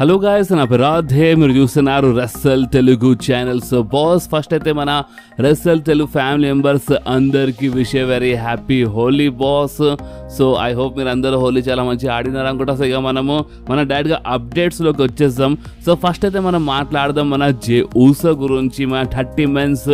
Hello guys, నా పేరు రాధే. మీరు చూస్తున్నారు wrestle Telugu channel. So boss, first అయితే మన రెస్సల్ తెలుగు ఫ్యామిలీ మెంబర్స్ అందరికీ wish a very happy Holi boss. So I hope మీరు అందరూ హోలీ చాలా మంచిగా ఆడినారు అనుకుంటా. సో ఇక మనము మన డైరెక్ట్గా అప్డేట్స్లోకి వచ్చేద్దాం. సో ఫస్ట్ అయితే మనం మాట్లాడదాం మన జే ఊసో గురించి, మన 30 men's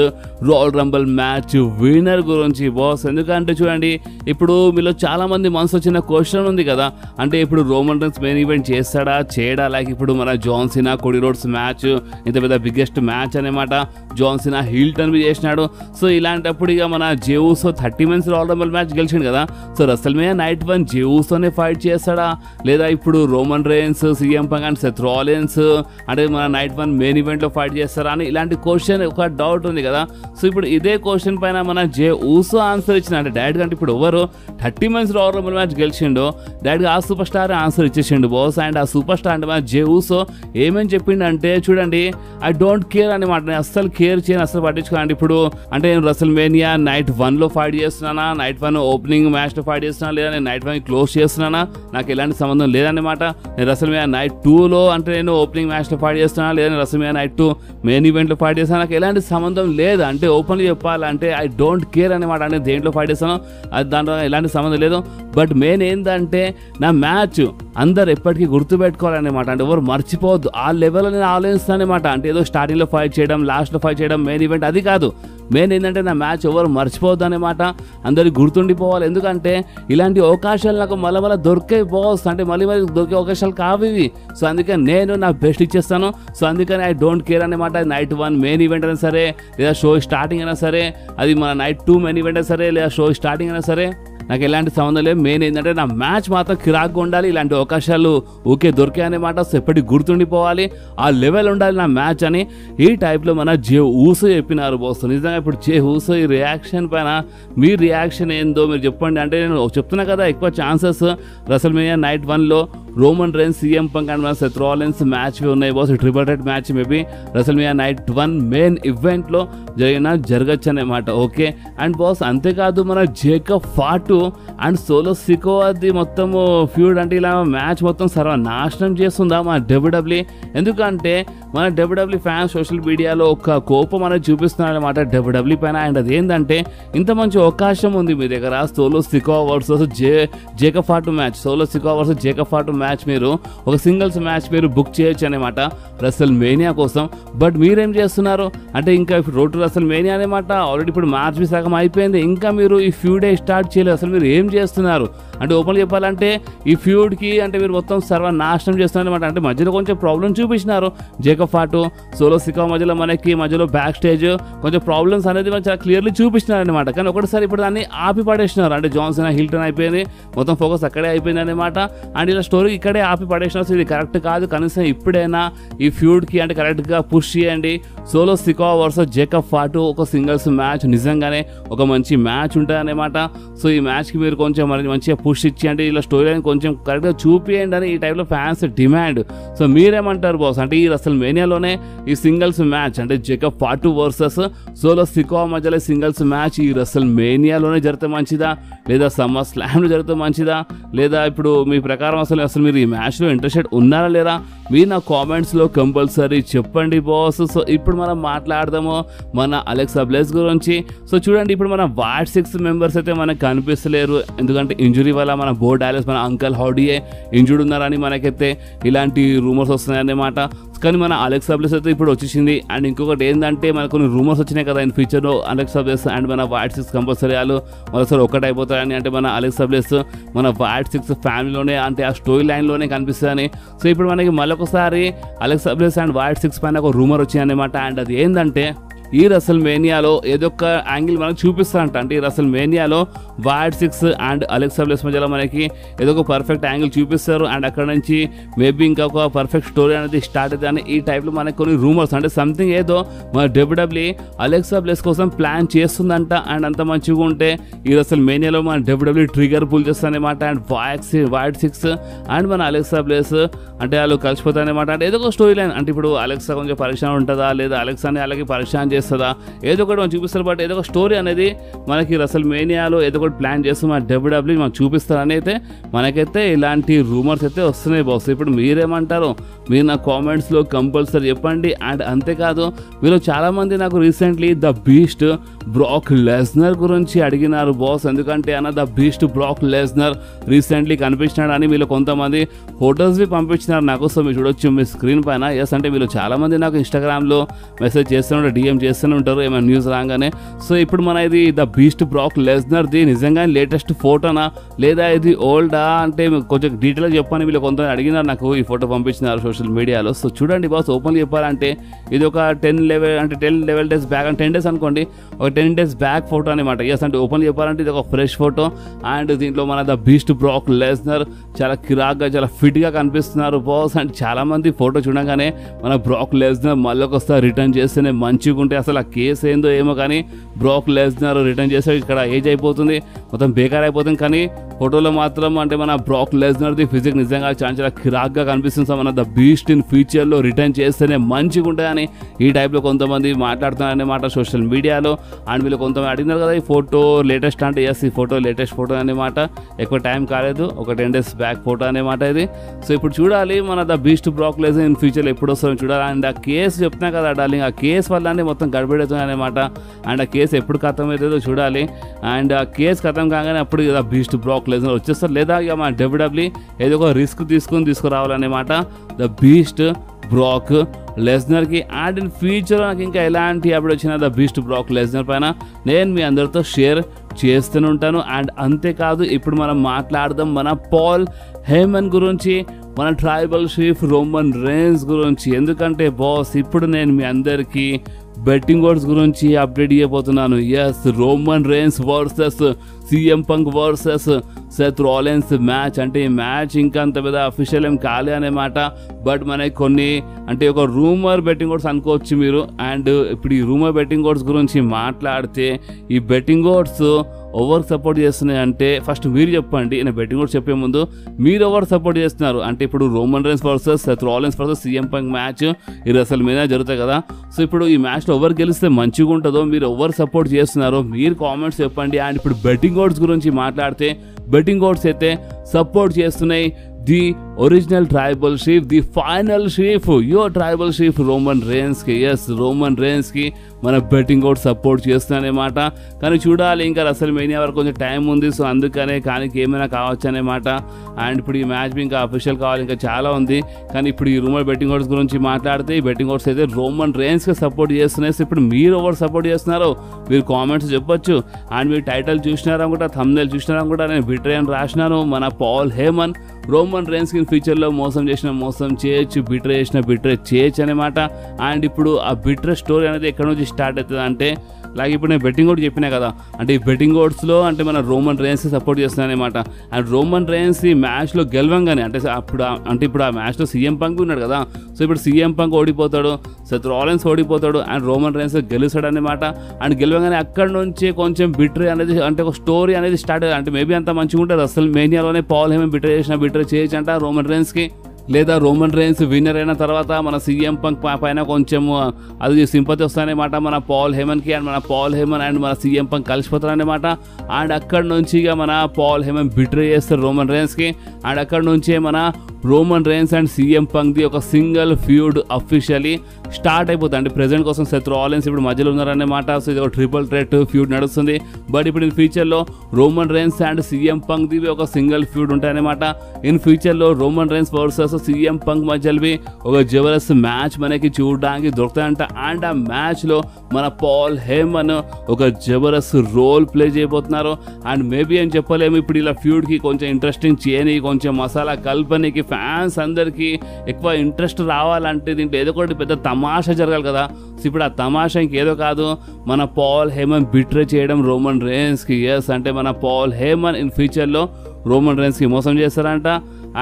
Royal Rumble match winner గురించి బాస్. ఎందుకంటే చూడండి, ఇప్పుడు మీలో చాలా మంది మనసు వచ్చిన క్వశ్చన్ ఉంది కదా, అంటే ఇప్పుడు రోమన్ రైన్స్ మెయిన్ ఈవెంట్ చేస్తాడా చేయడా, లైక్ ఇప్పుడు మన John Cena Cody Rhodes match ఇంత పెద్ద బిగ్గెస్ట్ మ్యాచ్ అనమాట. జాన్ సీనా హీల్టన్ బి చేసినాడు. సో ఇలాంటప్పుడు ఇక మన Jey Uso 30 men's Royal Rumble match గెలిచిండు కదా. సో రెస్ల్మేనియా నైట్ 1 జే ఊసోనే ఫైట్ చేస్తాడా, లేదా ఇప్పుడు Roman Reigns, CM Punk and Seth Rollins అంటే మన నైట్ 1 మెయిన్ ఈవెంట్లో ఫైట్ చేస్తారా అని ఇలాంటి క్వశ్చన్ ఒక డౌట్ ఉంది కదా. సో ఇప్పుడు ఇదే క్వశ్చన్ పైన మన జే ఊసో ఆన్సర్ ఇచ్చిన, అంటే డైరెక్ట్ అంటే ఇప్పుడు ఎవరు 30 మెన్స్ రాయల్ రంబల్ మ్యాచ్ గెలిచిండో డైరెక్ట్గా ఆ సూపర్ స్టార్ ఆన్సర్ ఇచ్చేసిండు బాస్. అండ్ ఆ సూపర్ స్టార్ అంటే మన జే ఊసో ఏమేమి చెప్పిండంటే చూడండి, ఐ డోంట్ కేర్ అనమాట, నేను అస్సలు కేర్ చేయను, అస్సలు పట్టించుకోండి. ఇప్పుడు అంటే నేను రెస్ల్మేనియా నైట్ 1లో ఫైట్ చేస్తున్నానా, నైట్ 1 ఓపెనింగ్ మ్యాచ్లో ఫైట్ చేస్తున్నా, లేదా నేను నైట్ 1 క్లోజ్ చేస్తున్నానా, నాకు ఎలాంటి సంబంధం లేదన్నమాట. నేను రెస్ల్మేనియా నైట్ 2లో అంటే నేను ఓపెనింగ్ మ్యాచ్లో ఫైట్ చేస్తున్నా, లేదా నేను రెస్ల్మేనియా నైట్ 2 మెయిన్ ఈవెంట్లో ఫైట్ చేస్తాను, నాకు ఎలాంటి సంబంధం లేదు. అంటే ఓపెన్గా చెప్పాలంటే ఐ డోంట్ కేర్ అనమాట. అంటే దేంట్లో ఫైట్ చేస్తానో అది దాంట్లో ఎలాంటి సంబంధం లేదు. బట్ మెయిన్ ఏంటంటే నా మ్యాచ్ అందరు ఎప్పటికీ గుర్తుపెట్టుకోవాలన్నమాట. అంటే ఎవరు మర్చిపోవద్దు, ఆ లెవెల్లో నేను ఆలోచిస్తాను అనమాట. అంటే ఏదో స్టార్టింగ్లో ఫైట్ చేయడం, లాస్ట్లో ఫైట్ చేయడం, మెయిన్ ఈవెంట్ అది కాదు. మెయిన్ ఏంటంటే నా మ్యాచ్ ఎవరు మర్చిపోవద్దు అనమాట, అందరికి గుర్తుండిపోవాలి. ఎందుకంటే ఇలాంటి అవకాశాలు నాకు మళ్ళీ దొరికే బాస్, అంటే మళ్ళీ దొరికే అవకాశాలు కావు ఇవి. సో అందుకే నేను నా బెస్ట్ ఇచ్చేస్తాను. సో అందుకని ఐ డోంట్ కేర్ అనమాట. నైట్ 1 మెయిన్ ఈవెంట్ అయినా సరే, లేదా షో స్టార్టింగ్ అయినా సరే, అది మన నైట్ 2 మెయిన్ ఈవెంట్ అయినా సరే, లేదా షో స్టార్టింగ్ అయినా సరే, నాకు ఎలాంటి సంబంధం లేదు. మెయిన్ ఏంటంటే నా మ్యాచ్ మాత్రం కిరాక్గా ఉండాలి. ఇలాంటి అవకాశాలు ఓకే దొరికాయి అనమాట. సో ఎప్పటికి గుర్తుండిపోవాలి, ఆ లెవెల్ ఉండాలి నా మ్యాచ్ అని ఈ టైప్లో మన జే ఊసో చెప్పినారు బాస్. నిజంగా ఇప్పుడు జే ఊసో ఈ రియాక్షన్ పైన మీ రియాక్షన్ ఏందో మీరు చెప్పండి. అంటే నేను చెప్తున్నా కదా, ఎక్కువ ఛాన్సెస్ రెస్ల్మేనియా నైట్ 1లో Roman Reigns, CM Punk and మన సెత్ రాలిన్స్ మ్యాచ్ ఉన్నాయి boss. Triple threat match maybe WrestleMania night 1 main ఈవెంట్లో జరగచ్చు అనమాట. ఓకే అండ్ బాస్, అంతేకాదు మన Jacob Fatu and Solo Sikoa అది మొత్తము ఫ్యూడ్, అంటే ఇలా మ్యాచ్ మొత్తం సర్వనాశనం చేస్తుందా మన డబ్ల్యూడబ్ల్యూ. ఎందుకంటే మన డబ్ల్యూడబ్ల్యూ ఫ్యాన్స్ సోషల్ మీడియాలో ఒక కోపం అనేది చూపిస్తున్నారు అనమాట డబ్ల్యూడబ్ల్యూ పైన. అండ్ అది ఏంటంటే ఇంత మంచి అవకాశం ఉంది మీ దగ్గర, solo Sikoa versus Jacob Fatu match, solo Sikoa versus Jacob Fatu match మీరు ఒక సింగిల్స్ మ్యాచ్ మీరు బుక్ చేయొచ్చు అనమాట రెస్ల్మేనియా కోసం. బట్ మీరేం చేస్తున్నారు అంటే ఇంకా ఇప్పుడు రోడ్ టు రెస్ల్మేనియా అనమాట. ఆల్రెడీ ఇప్పుడు మ్యాచ్ మీ సగం అయిపోయింది, ఇంకా మీరు ఈ ఫ్యూడే స్టార్ట్ చేయలేదు. అసలు మీరు ఏం చేస్తున్నారు అంటే ఓపెన్ చెప్పాలంటే ఈ ఫ్యూడ్కి అంటే మీరు మొత్తం సర్వనాశనం చేస్తున్నారు అనమాట. అంటే మధ్యలో కొంచెం ప్రాబ్లమ్ చూపించినారు జేకబ్ ఫాటు, సోలో సికోవా మధ్యలో బ్యాక్ స్టేజ్ కొంచెం ప్రాబ్లమ్స్ అనేది చాలా క్లియర్లీ చూపించినారు అనమాట. కానీ ఒకటిసారి ఇప్పుడు దాన్ని ఆపి పడేసినారు. అంటే జాన్ సీనా హిల్టన్ అయిపోయింది, మొత్తం ఫోకస్ అక్కడే అయిపోయింది అనమాట. అండ్ ఇలా స్టోరీ ఇక్కడే ఆపి పడేసినారు. ఇది కరెక్ట్ కాదు. కనీసం ఇప్పుడైనా ఈ ఫ్యూడ్కి అంటే కరెక్ట్గా పుష్ చేయండి. Solo Sikoa versus Jacob Fatu ఒక సింగిల్స్ మ్యాచ్ నిజంగానే ఒక మంచి మ్యాచ్ ఉంటుంది అనమాట. సో ఈ మ్యాచ్కి మీరు కొంచెం మంచిగా పుష్ ఇచ్చి అంటే ఇలా స్టోరీ లైన్ కొంచెం కరెక్ట్గా చూపియండి అని ఈ టైప్లో ఫ్యాన్స్ డిమాండ్. సో మీరేమంటారు బాస్? అంటే ఈ రెస్ల్మేనియాలోనే ఈ సింగిల్స్ మ్యాచ్ అంటే Jacob Fatu versus solo Sikoa మధ్యలో సింగిల్స్ మ్యాచ్ ఈ రెస్ల్మేనియాలోనే జరిగితే మంచిదా, లేదా సమ్మర్ స్లామ్లో జరిగితే మంచిదా, లేదా ఇప్పుడు మీ ప్రకారం అసలు మీరు ఈ మ్యాచ్లో ఇంట్రెస్టెడ్ ఉన్నారా లేదా మీరు నా కామెంట్స్లో కంపల్సరీ చెప్పండి బాస్. సో ఇప్పుడు మనం మాట్లాడదాము మన అలెక్సా బ్లెస్ గురించి. సో చూడండి, ఇప్పుడు మన వాట్ 6 మెంబర్స్ అయితే మనకు కనిపిస్తలేరు. ఎందుకంటే ఇంజురీ వల్ల మన బో డాలస్ మన అంకల్ హౌడీయే ఇంజూర్డ్ ఉన్నారని మనకైతే ఇలాంటి రూమర్స్ వస్తున్నాయన్నమాట. కానీ మన అలెక్సా బ్లెస్ అయితే ఇప్పుడు వచ్చేసింది. అండ్ ఇంకొకటి ఏంటంటే మనకు కొన్ని రూమర్స్ వచ్చినాయి కదా ఇన్ ఫ్యూచర్లో అలెక్సా బ్లెస్ అండ్ మన వాట్ 6 కంపల్సరీ వాళ్ళు మరోసారి ఒకటి అయిపోతారని. అంటే మన అలెక్సా బ్లెస్ మన వాట్ 6 ఫ్యామిలీలోనే అంటే ఆ స్టోరీ లైన్లోనే కనిపిస్తుందని. సో ఇప్పుడు మనకి మళ్ళొకసారి అలెక్సా బ్లెస్ అండ్ వాట్ 6 పైన ఒక రూమర్ వచ్చిందన్నమాట. అండ్ అది ఏంటంటే ఈ రెస్ల్మేనియాలో ఏదో ఒక యాంగిల్ మనకు చూపిస్తారంట. అంటే ఈ రెస్ల్మేనియాలో వాట్ 6 అండ్ అలెక్సా బ్లెస్ మధ్యలో మనకి ఏదో ఒక పర్ఫెక్ట్ యాంగిల్ చూపిస్తారు. అండ్ అక్కడ నుంచి మేబీ ఇంకా ఒక పర్ఫెక్ట్ స్టోరీ అనేది స్టార్ట్ అవుతుంది అని ఈ టైప్లో మనకి కొన్ని రూమర్స్, అంటే సంథింగ్ ఏదో మన డబ్ల్యూడబ్ల్యూ అలెక్సా బ్లెస్ కోసం ప్లాన్ చేస్తుందంట. అండ్ అంత మంచిగా ఉంటే ఈ రెస్ల్మేనియాలో మన డబ్ల్యూడబ్ల్యూ ట్రిగర్ పుల్ చేస్తారనమాట. అండ్ వాట్ 6 అండ్ మన అలెక్సా బ్లెస్ అంటే వాళ్ళు కలిసిపోతారనమాట. అంటే ఏదో ఒక స్టోరీ లైన్, అంటే ఇప్పుడు అలెక్సా కొంచెం పరిశాన్ ఉంటుందా, లేదా అలెక్సాని అలాగే పరిశాన్ చేస్తే చేస్తుందా, ఏదో ఒకటి మనం చూపిస్తారు. బట్ ఏదో ఒక స్టోరీ అనేది మనకి రసల్ మేనియాలో ఏదో ఒకటి ప్లాన్ చేస్తూ మన డబ్ల్యూడబ్ల్యూ మనకు చూపిస్తారని అయితే మనకైతే ఇలాంటి రూమర్స్ అయితే వస్తున్నాయి బాస్. ఇప్పుడు మీరేమంటారు, మీరు నా కామెంట్స్లో కంపల్సరీ చెప్పండి. అండ్ అంతేకాదు మీరు చాలామంది నాకు recently the Beast Brock Lesnar గురించి అడిగినారు బాస్. ఎందుకంటే అన్న the Beast Brock Lesnar recently కనిపించినాడు అని వీళ్ళు కొంతమంది ఫొటోస్వి పంపించినారు నాకు. సో మీరు చూడొచ్చు మీ స్క్రీన్ పైన. ఎస్, అంటే వీళ్ళు చాలామంది నాకు ఇన్స్టాగ్రామ్లో మెసేజ్ చేస్తూనే డిఎం చేస్తూనే ఉంటారు ఏమైనా న్యూస్ రాగానే. సో ఇప్పుడు మన ఇది ద బీస్ట్ బ్రాక్ లెస్నర్ది నిజంగా లేటెస్ట్ ఫోటోనా లేదా ఇది ఓల్డా అంటే కొంచెం డీటెయిల్గా చెప్పని వీళ్ళు కొంత అడిగినారు నాకు. ఈ ఫోటో పంపించినారు సోషల్ మీడియాలో. సో చూడండి బాస్, ఓపెన్గా చెప్పాలంటే ఇది ఒక 10-11 డేస్ బ్యాక్ అంటే 10 డేస్ అనుకోండి, ఒక 10 డేస్ బ్యాక్ ఫోటో అనమాట. ఎస్, అంటే ఓపెన్గా చెప్పాలంటే ఇది ఒక ఫ్రెష్ ఫోటో. అండ్ దీంట్లో మన ద బీస్ట్ బ్రాక్ లెస్నర్ చాలా కిరాక్గా చాలా ఫిట్గా కనిపిస్తున్నారు బాస్. అండ్ చాలామంది ఫోటో చూడగానే మన బ్రాక్ లెస్నర్ మళ్ళీ ఒకసారి రిటర్న్ చేస్తేనే మంచిగా ఉంటే అసలు ఆ కేసు ఏందో ఏమో కానీ బ్రాక్ లెస్నర్ రిటర్న్ చేస్తే ఇక్కడ ఏజ్ అయిపోతుంది, మొత్తం బేకార్ అయిపోతుంది. కానీ ఫోటోలో మాత్రం అంటే మన బ్రాక్ లెస్నర్ది ఫిజిక్ నిజంగా చాలా కిరాక్గా కనిపిస్తుంది. సో మన ద బీస్ట్ ఇన్ ఫ్యూచర్లో రిటర్న్ చేస్తేనే మంచిగా ఉంటాయని ఈ టైప్లో కొంతమంది మాట్లాడుతున్నారన్నమాట సోషల్ మీడియాలో. అండ్ వీళ్ళు కొంతమంది అడిగినారు కదా ఈ ఫోటో లేటెస్ట్ అంటే. ఎస్, ఈ ఫోటో లేటెస్ట్ ఫోటో అనమాట, ఎక్కువ టైం కాలేదు, ఒక 10 డేస్ బ్యాక్ ఫోటో అనమాట ఇది. సో ఇప్పుడు చూడాలి మన the Beast Brock Lesnar in ఫ్యూచర్లో ఎప్పుడు వస్తుందో చూడాలి. అండ్ ఆ కేసు చెప్తున్నా కదా డార్లింగ్, ఆ కేసు వల్లనే మొత్తం గడబెడుతుంది అనమాట. అండ్ ఆ కేసు ఎప్పుడు ఖతం అవుతుందో చూడాలి. అండ్ ఆ కేసు ఖతం కాగానే అప్పుడు ద బీస్ట్ బ్రాక్ లెస్నర్ వచ్చేస్తారు, లేదా ఇక మన డబ్ల్యూడబ్ల్యూ ఏదో ఒక రిస్క్ తీసుకురావాలన్నమాట ద బీస్ట్ బ్రాక్ లెస్నర్కి. అండ్ ఇన్ ఫ్యూచర్ నాకు ఇంకా ఎలాంటి అప్డేట్ వచ్చినా ద బీస్ట్ బ్రాక్ లెస్నర్ పైన నేను మీ అందరితో షేర్ చేస్తూనే ఉంటాను. అండ్ అంతేకాదు ఇప్పుడు మనం మాట్లాడదాం మన పాల్ హేమన్ గురించి, మన ట్రైబల్ చీఫ్ రోమన్ రేన్స్ గురించి. ఎందుకంటే బాస్ ఇప్పుడు నేను మీ అందరికీ బెట్టింగ్ ఓడ్స్ గురించి అప్డేట్ ఇవ్వబోతున్నాను. Yes, Roman Reigns versus CM Punk versus Seth Rollins match. అంటే ఈ మ్యాచ్ ఇంకా అంత పెద్ద అఫీషియల్ ఏం కాలే అనమాట. బట్ మనకి కొన్ని అంటే ఒక రూమర్ బెట్టింగ్ ఓడ్స్ అనుకోవచ్చు మీరు. అండ్ ఇప్పుడు ఈ రూమర్ బెట్టింగ్ ఓడ్స్ గురించి మాట్లాడితే ఈ బెట్టింగ్ ఓడ్స్ ఎవరు సపోర్ట్ చేస్తున్నాయి అంటే ఫస్ట్ మీరు చెప్పండి. నేను బెట్టింగ్ ఓడ్స్ చెప్పే ముందు మీరు ఎవరు సపోర్ట్ చేస్తున్నారు అంటే ఇప్పుడు Roman Reigns versus Seth Rollins versus CM Punk match ఈ అసలు మీద జరుగుతాయి కదా. సో ఇప్పుడు ఈ మ్యాచ్లో ఎవరు గెలిస్తే మంచిగా ఉంటుందో, మీరు ఎవరు సపోర్ట్ చేస్తున్నారో మీరు కామెంట్స్ చెప్పండి. అండ్ ఇప్పుడు బెట్టింగ్ ఓడ్స్ గురించి మాట్లాడితే బెట్టింగ్ ఓడ్స్ అయితే సపోర్ట్ చేస్తున్నాయి the original tribal chief, the final chief, your tribal chief Roman రేన్స్కి. ఎస్, రోమన్ రేన్స్కి మన బెట్టింగ్ అవుట్ సపోర్ట్ చేస్తున్నానమాట. కానీ చూడాలి ఇంకా అసలు మేనియా వరకు కొంచెం టైం ఉంది. సో అందుకనే కానీ ఏమైనా కావచ్చు అనమాట. అండ్ ఇప్పుడు ఈ మ్యాచ్ ఇంకా అఫీషియల్ కావాలి, ఇంకా చాలా ఉంది. కానీ ఇప్పుడు ఈ రూమర్ బెట్టింగ్ అవుట్స్ గురించి మాట్లాడితే ఈ బెట్టింగ్ అవుట్స్ అయితే రోమన్ రేన్స్కి సపోర్ట్ చేస్తున్నాయి. సో ఇప్పుడు మీరు ఎవరు సపోర్ట్ చేస్తున్నారో మీరు కామెంట్స్ చెప్పొచ్చు. అండ్ మీరు టైటిల్ చూసినారనుకుంటా, థంబ్నెయిల్ చూసినారనుకుంటా, నేను బిట్రే అని రాసినాను. మన పాల్ హేమన్ రోమన్ రేన్స్కి ఫ్యూచర్లో మోసం చేయొచ్చు, బిట్రే చేయొచ్చు అనమాట. అండ్ ఇప్పుడు ఆ బిట్రే స్టోరీ అనేది ఎక్కడి నుంచి స్టార్ట్ అవుతుంది అంటే అలాగే ఇప్పుడు నేను బెట్టింగ్ ఓట్స్ చెప్పినా కదా, అంటే ఈ బెట్టింగ్ ఓట్స్లో అంటే మన రోమన్ రేన్స్కి సపోర్ట్ చేస్తున్నాను అనమాట. అండ్ రోమన్ రేన్స్ ఈ మ్యాచ్లో గెలవంగానే అంటే ఇప్పుడు ఆ మ్యాచ్లో CM Punk ఉన్నాడు కదా. సో ఇప్పుడు CM Punk ఓడిపోతాడు, సెత్ రాలిన్స్ ఓడిపోతాడు, అండ్ రోమన్ రేన్స్ గెలుస్తాడు అనమాట. అండ్ గెలవంగానే అక్కడ నుంచి కొంచెం బిట్రే అనేది అంటే ఒక స్టోరీ అనేది స్టార్ట్ అంటే మేబీ అంత మంచిగా ఉంటుంది. అసలు మేనియాలోనే పాల్ హేమన్ బిట్రే చేయొచ్చు అంట రోమన్ రేన్స్కి. లేదా రోమన్ రేన్స్ విన్నర్ అయిన తర్వాత మన CM Punk పైన కొంచెం అది సింపతి వస్తాయన్నమాట మన పాల్ హేమన్కి. అండ్ మన పాల్ హేమన్ అండ్ మన CM Punk కలిసిపోతారనమాట. అండ్ అక్కడ నుంచి ఇక మన పాల్ హేమన్ బిట్రే చేస్తారు రోమన్ రేన్స్కి. అండ్ అక్కడ నుంచే మన రోమన్ రేన్స్ అండ్ CM Punkది ఒక సింగిల్ ఫ్యూడ్ అఫీషియలీ స్టార్ట్ అయిపోతుంది. అంటే ప్రెజెంట్ కోసం సెత్ రాలిన్స్ ఇప్పుడు మధ్యలో ఉన్నారన్నమాట. సో ఇది ఒక ట్రిపుల్ థ్రెట్ ఫ్యూడ్ నడుస్తుంది. బట్ ఇప్పుడు ఇన్ ఫ్యూచర్లో రోమన్ రేన్స్ అండ్ CM Punkది ఒక సింగిల్ ఫ్యూడ్ ఉంటాయన్నమాట. ఇన్ ఫ్యూచర్లో Roman Reigns versus CM Punk మధ్యలో ఒక జబర్దస్త్ మ్యాచ్ మనకి చూడడానికి దొరుకుతాయంట. అండ్ ఆ మ్యాచ్లో మన పాల్ హేమన్ ఒక జబర్దస్త్ రోల్ ప్లే చేయబోతున్నారు. అండ్ మేబీ అని చెప్పలేము, ఇప్పుడు ఇలా ఫ్యూడ్కి కొంచెం ఇంట్రెస్టింగ్ చేయని, కొంచెం మసాలా కల్పనకి, ఫ్యాన్స్ అందరికీ ఎక్కువ ఇంట్రెస్ట్ రావాలంటే దీంట్లో ఏదో ఒకటి పెద్ద తమాషా జరగాలి కదా. సో ఇప్పుడు ఆ తమాషా ఇంకేదో కాదు, మన పాల్ హేమన్ బిట్రే చేయడం రోమన్ రేన్స్కి. ఎస్, అంటే మన పాల్ హేమన్ ఇన్ ఫ్యూచర్లో రోమన్ రేన్స్కి మోసం చేస్తారంట.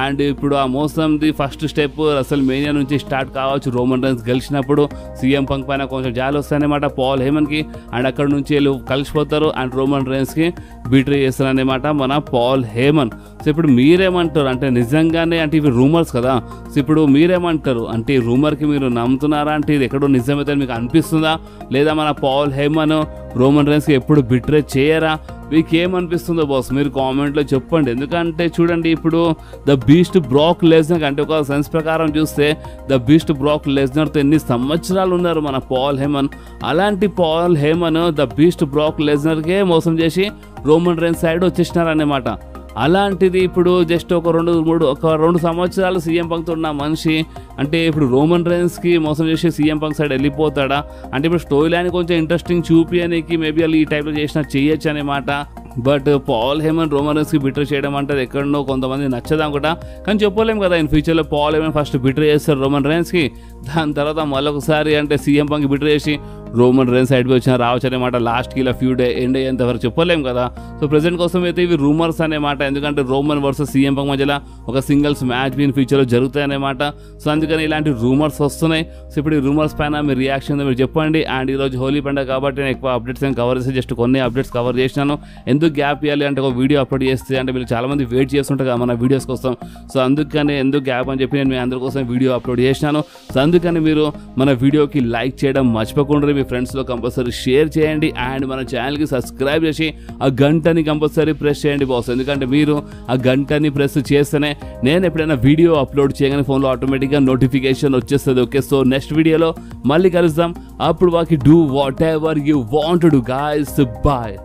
అండ్ ఇప్పుడు ఆ మోసంది ఫస్ట్ స్టెప్ అసలు మేనియా నుంచి స్టార్ట్ కావచ్చు. రోమన్ రైన్స్ గెలిచినప్పుడు సీఎం పంక్ పైన కొంచెం జాలి వస్తాయన్నమాట పాల్ హేమన్కి. అండ్ అక్కడ నుంచి వీళ్ళు కలిసిపోతారు అండ్ రోమన్ రైన్స్కి బీట్రే చేస్తారన్నమాట మన పాల్ హేమన్. సో ఇప్పుడు మీరేమంటారు అంటే నిజంగానే అంటే ఇవి రూమర్స్ కదా. సో ఇప్పుడు మీరేమంటారు అంటే ఈ రూమర్కి మీరు నమ్ముతున్నారా అంటే ఇది ఎక్కడో నిజమైతే మీకు అనిపిస్తుందా, లేదా మన పాల్ హేమన్ రోమన్ రైన్స్కి ఎప్పుడు బిట్రే చేయరా, మీకు ఏమనిపిస్తుందో బాస్ మీరు కామెంట్లో చెప్పండి. ఎందుకంటే చూడండి ఇప్పుడు ద బీస్ట్ బ్రాక్ లెస్నర్ అంటే ఒక సెన్స్ ప్రకారం చూస్తే ద బీస్ట్ బ్రాక్ లెస్నర్తో ఎన్ని సంవత్సరాలు ఉన్నారు మన పాల్ హేమన్. అలాంటి పాల్ హేమన్ ద బీస్ట్ బ్రాక్ లెస్నర్కే మోసం చేసి రోమన్ రైన్స్ సైడ్ వచ్చేసినారన్నమాట. అలాంటిది ఇప్పుడు జస్ట్ ఒక రెండు సంవత్సరాలు సీఎం పంక్తో ఉన్న మనిషి అంటే ఇప్పుడు రోమన్ రైన్స్కి మోసం చేసి సీఎం పంక్ సైడ్ వెళ్ళిపోతాడా అంటే ఇప్పుడు స్టోరీ లైన్ కొంచెం ఇంట్రెస్టింగ్ చూపించడానికి మేబీ వాళ్ళు ఈ టైప్లో చేసినా చేయొచ్చు అన్నమాట. బట్ పాల్ హేమన్ రోమన్ రైన్స్కి బిట్రే చేయడం అంటే ఎక్కడో కొంతమంది నచ్చదాం కూడా, కానీ చెప్పలేము కదా ఇన్ ఫ్యూచర్లో పాల్ హేమన్ ఫస్ట్ బిట్రే చేస్తారు రోమన్ రైన్స్కి, దాని తర్వాత మళ్ళొకసారి అంటే సీఎం పంక్ బిట్రే చేసి రోమన్ రైన్స్ సైడ్కి వచ్చినా రావచ్చు అనమాట. లాస్ట్కి ఇలా ఫ్యూ డే ఎండ్ అయ్యేంత వరకు చెప్పలేము కదా. సో ప్రెజెంట్ కోసం అయితే ఇవి రూమర్స్ అనేమాట, ఎందుకంటే రోమన్ వర్సెస్ సీఎం పంక్ మధ్యలో ఒక సింగిల్స్ మ్యాచ్ ఇన్ ఫ్యూచర్లో జరుగుతాయి అనమాట. సో అందుకని ఇలాంటి రూమర్స్ వస్తున్నాయి. సో ఇప్పుడు ఈ రూమర్స్ పైన మీ రియాక్షన్ మీరు చెప్పండి. అండ్ ఈరోజు హోలీ పండుగ కాబట్టి నేను ఎక్కువ అప్డేట్స్ ఏం కవర్ చేసి జస్ట్ కొన్ని అప్డేట్స్ కవర్ చేసినాను. ఎందుకు గ్యాప్ ఇవ్వాలి అంటే ఒక వీడియో అప్లోడ్ చేస్తే అంటే మీరు చాలామంది వెయిట్ చేస్తుంటారు కదా మన వీడియోస్ కోసం. సో అందుకని ఎందుకు గ్యాప్ అని చెప్పి నేను మీ అందరి కోసం వీడియో అప్లోడ్ చేసినాను. సో అందుకని మీరు మన వీడియోకి లైక్ చేయడం మర్చిపోకుండా మీ ఫ్రెండ్స్లో కంపల్సరీ షేర్ చేయండి. అండ్ మన ఛానల్కి సబ్స్క్రైబ్ చేసి ఆ గంటని కంపల్సరీ ప్రెస్ చేయండి బాస్, ఎందుకంటే మీరు ఆ గంటని ప్రెస్ చేస్తేనే నేను ఎప్పుడైనా వీడియో అప్లోడ్ చేయగానే ఫోన్లో ఆటోమేటిక్గా నోటిఫికేషన్ వచ్చేస్తుంది. ఓకే, సో నెక్స్ట్ వీడియోలో మళ్ళీ కలుద్దాం. అప్పుడు వాకి do whatever you want to do guys. Bye.